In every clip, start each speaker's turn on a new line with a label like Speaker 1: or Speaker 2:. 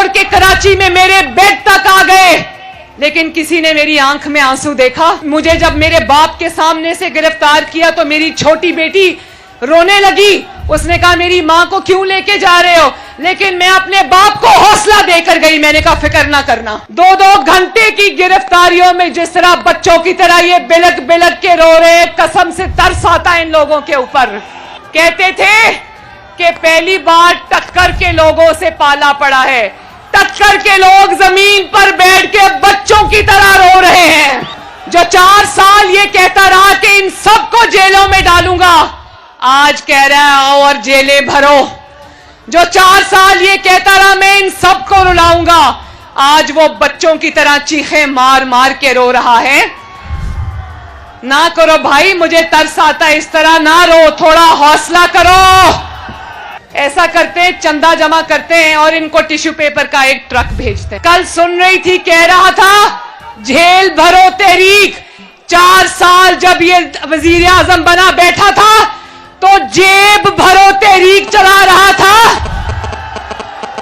Speaker 1: के कराची में मेरे बेड तक आ गए, लेकिन किसी ने मेरी आंख में आंसू देखा। मुझे जब मेरे बाप के सामने से गिरफ्तार किया तो मेरी छोटी बेटी रोने लगी। उसने कहा मेरी मां को क्यों लेके जा रहे हो, लेकिन मैं अपने बाप को हौसला देकर गई। मैंने कहा फिक्र ना करना। 2-2 घंटे की गिरफ्तारियों में जिस तरह बच्चों की तरह ये बिलक बिलक के रो रहे, कसम से तरस आता है इन लोगों के ऊपर। कहते थे कि पहली बार टक्कर के लोगों से पाला पड़ा है। टक्कर के लोग जमीन पर बैठ के बच्चों की तरह रो रहे हैं। जो 4 साल ये कहता रहा कि इन सबको जेलों में डालूंगा, आज कह रहा है आओ और जेलें भरो। जो 4 साल ये कहता रहा मैं इन सबको रुलाऊंगा, आज वो बच्चों की तरह चीखें मार मार के रो रहा है। ना करो भाई, मुझे तरस आता है, इस तरह ना रो, थोड़ा हौसला करो। ऐसा करते हैं, चंदा जमा करते हैं और इनको टिश्यू पेपर का एक ट्रक भेजते हैं। कल सुन रही थी, कह रहा था जेल भरो तहरीक। 4 साल जब ये वजीर आजम बना बैठा था तो जेब भरो तहरीक चला रहा था,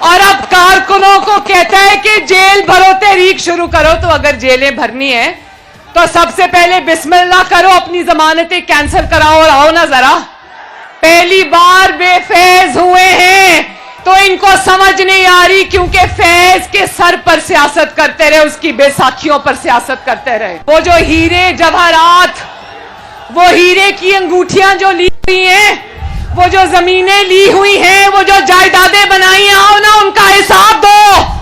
Speaker 1: और अब कारकुनों को कहता है कि जेल भरो तहरीक शुरू करो। तो अगर जेलें भरनी है तो सबसे पहले बिस्मिल्लाह करो, अपनी जमानतें कैंसिल कराओ और आओ ना जरा। पहली बार बेफैज हुए हैं तो इनको समझ नहीं आ रही, क्योंकि फैज के सर पर सियासत करते रहे, उसकी बेसाखियों पर सियासत करते रहे। वो जो हीरे जवाहरात, वो हीरे की अंगूठियां जो ली हुई हैं, वो जो जमीनें ली हुई हैं, वो जो जायदादें बनाई, आओ ना उनका हिसाब दो।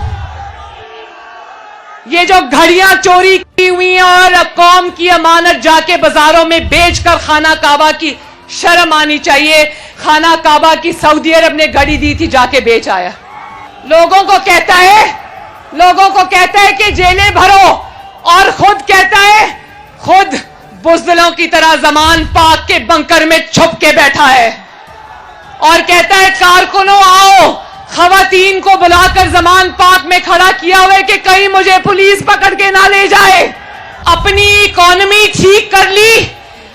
Speaker 1: ये जो घड़ियां चोरी की हुई हैं और कौम की अमानत जाके बाजारों में बेचकर खाना काबा की, शर्म आनी चाहिए। खाना काबा की सऊदी अरब ने घड़ी दी थी, जाके बेच आया। लोगों को कहता है कि जेलें भरो, और खुद कहता है, खुद बुज़दिलों की तरह ज़मान पाक के बंकर में छुप के बैठा है, और कहता है कारकुनों आओ। खवातीन को बुलाकर ज़मान पाक में खड़ा किया हुआ है कि कहीं मुझे पुलिस पकड़ के ना ले जाए। अपनी इकोनॉमी ठीक कर ली,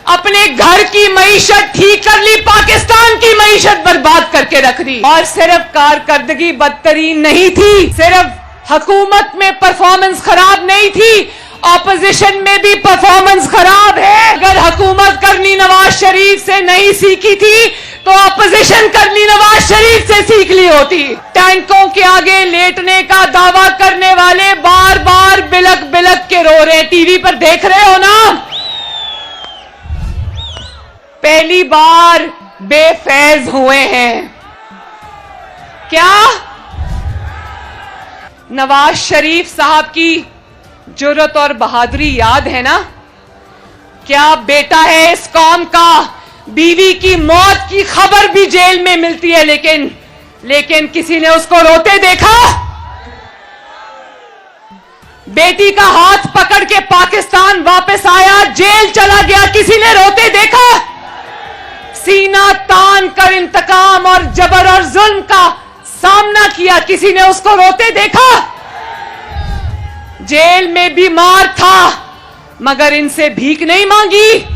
Speaker 1: अपने घर की मईशत ठीक कर ली, पाकिस्तान की मईशत बर्बाद करके रख दी। और सिर्फ कारकर्दगी बदतरीन नहीं थी, सिर्फ हुकूमत में परफॉर्मेंस खराब नहीं थी, ऑपोजिशन में भी परफॉर्मेंस खराब है। अगर हुकूमत करनी नवाज शरीफ से नहीं सीखी थी तो ऑपोजिशन करनी नवाज शरीफ से सीख ली होती। टैंकों के आगे लेटने का दावा करने वाले बार बार बिलक बिलक के रो रहे हैं, टीवी पर देख रहे हो ना। पहली बार बेफैज हुए हैं। क्या नवाज शरीफ साहब की जुर्रत और बहादुरी याद है ना? क्या बेटा है इस कौम का, बीवी की मौत की खबर भी जेल में मिलती है, लेकिन किसी ने उसको रोते देखा? बेटी का हाथ पकड़ के पाकिस्तान वापस आया, जेल चला गया, किसी ने रोते देखा? सीना तान कर इंतकाम और जबर और जुल्म का सामना किया, किसी ने उसको रोते देखा? जेल में बीमार था मगर इनसे भीख नहीं मांगी।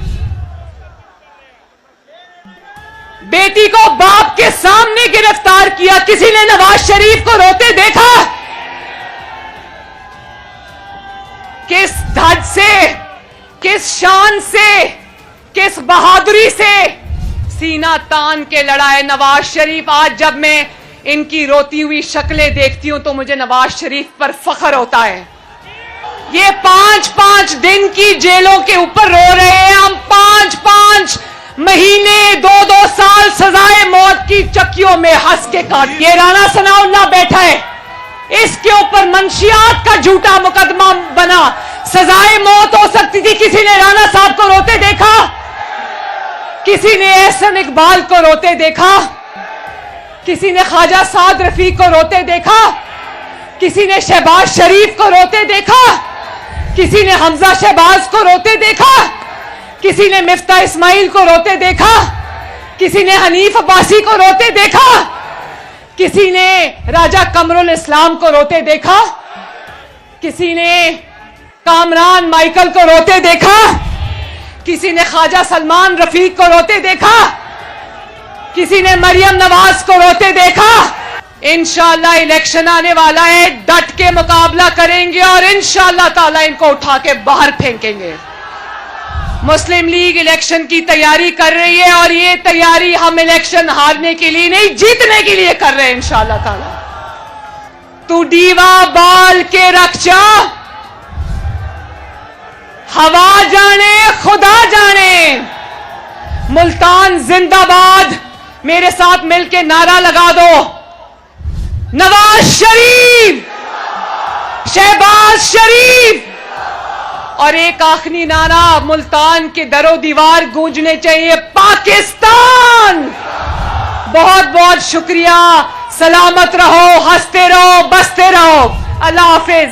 Speaker 1: बेटी को बाप के सामने गिरफ्तार किया, किसी ने नवाज शरीफ को रोते देखा? किस धज से, किस शान से, किस बहादुरी से सीना तान के लड़ा है नवाज शरीफ। आज जब मैं इनकी रोती हुई शक्लें देखती हूं तो मुझे नवाज शरीफ पर फख्र होता है। ये 5-5 दिन की जेलों के ऊपर रो रहे हैं, हम 5-5 महीने 2-2 साल सजाए मौत की चक्कियों में हंस के काट। ये राना सनाउल्लाह बैठा है, इसके ऊपर मंशियात का झूठा मुकदमा बना, सजाए मौत हो सकती थी। किसी ने राना साहब को रोते देखा? किसी ने एहसन इकबाल को रोते देखा? किसी ने ख्वाजा साद रफीक को रोते देखा? किसी ने शहबाज शरीफ को रोते देखा? किसी ने हमजा शहबाज को रोते देखा? किसी ने मिफ्ता इस्माइल को रोते देखा? किसी ने हनीफ अब्बासी को रोते देखा? किसी ने राजा कमरुल इस्लाम को रोते देखा? किसी ने कामरान माइकल को रोते देखा? किसी ने ख्वाजा सलमान रफीक को रोते देखा? किसी ने मरियम नवाज को रोते देखा? इंशाल्लाह इलेक्शन आने वाला है, डट के मुकाबला करेंगे और इंशाल्लाह ताला इनको उठा के बाहर फेंकेंगे। मुस्लिम लीग इलेक्शन की तैयारी कर रही है और ये तैयारी हम इलेक्शन हारने के लिए नहीं, जीतने के लिए कर रहे हैं इंशाल्लाह ताला। तू दीवा बाल के रक्षा, हवा जाने खुदा जाने, मुल्तान जिंदाबाद। मेरे साथ मिलके नारा लगा दो, नवाज शरीफ, शहबाज शरीफ। और एक आखिरी नारा मुल्तान के दरो दीवार गूंजने चाहिए, पाकिस्तान। बहुत बहुत शुक्रिया, सलामत रहो, हंसते रहो, बसते रहो, अल्लाह हाफिज।